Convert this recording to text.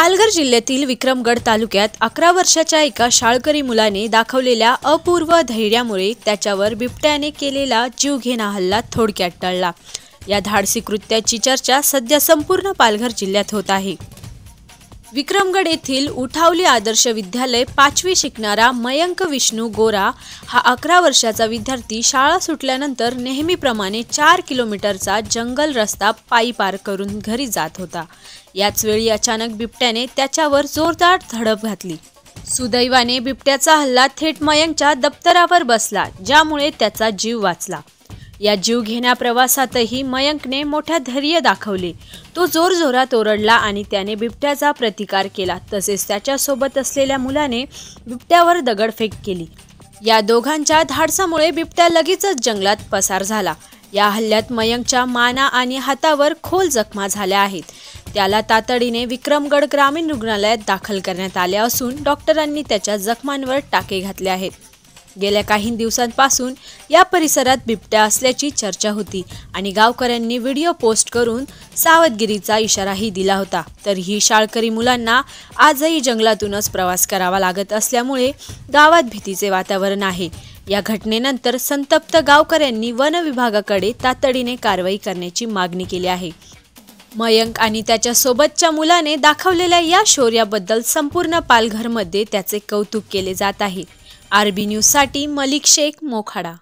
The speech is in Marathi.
पालघर जिल्ह्यातील विक्रमगड तालुक्यात 11 वर्षाच्या एका शाळकरी मुलाने दाखवलेल्या अपूर्व धैर्यामुळे त्याच्यावर बिबट्याने केलेला जीवघेणा हल्ला थोडक्यात टळला। या धाडसी कृत्याची चर्चा सध्या संपूर्ण पालघर जिल्ह्यात होत आहे। विक्रमगड येथील उठावली आदर्श विद्यालय 5वी शिकणारा मयंक विष्णू गोरा हा 11 वर्षाचा विद्यार्थी शाळा सुटल्यानंतर नेहमीप्रमाणे 4 किलोमीटरचा जंगल रस्ता पायी पार करून घरी जात होता। याच वेळी अचानक बिबट्याने त्याच्यावर जोरदार धडक घातली। सुदैवाने बिबट्याचा हल्ला थेट मयंकच्या दप्तरावर बसला, ज्यामुळे त्याचा जीव वाचला। या जीवघेण्या प्रवासातही मयंकने मोठे धैर्य दाखवले। तो जोरजोरात ओरडला आणि त्याने बिबट्याचा प्रतिकार केला। तसेच त्याच्या सोबत असलेल्या मुलाने बिबट्यावर दगडफेक केली। या दोघांच्या धाडसामुळे बिबट्या लगेचच जंगलात पसार झाला। या हल्ल्यात मयंकच्या माना आणि हातावर खोल जखमा झाल्या आहेत। त्याला तातडीने विक्रमगड ग्रामीण रुग्णालयात दाखल करण्यात आले असून डॉक्टरांनी त्याच्या जखमांवर टाके घातले आहेत। गेल्या काही दिवसांपासून या परिसरात बिबट्या असल्याची चर्चा होती आणि गावकऱ्यांनी व्हिडिओ पोस्ट करून सावधगिरीचा इशाराही दिला होता। तर ही शाळकरी मुलांना आजही जंगलातूनच प्रवास करावा लागत असल्यामुळे गावात भीतीचे वातावरण आहे। या घटनेनंतर संतप्त गावकऱ्यांनी वन विभागाकडे तातडीने कारवाई करण्याची मागणी केली आहे। मयंक आणि त्याच्या सोबतच्या मुलाने दाखवलेल्या या शौर्याबद्दल संपूर्ण पालघरमध्ये त्याचे कौतुक केले जात आहे। आरबी न्यूज साठी मलिक शेख, मोखाडा।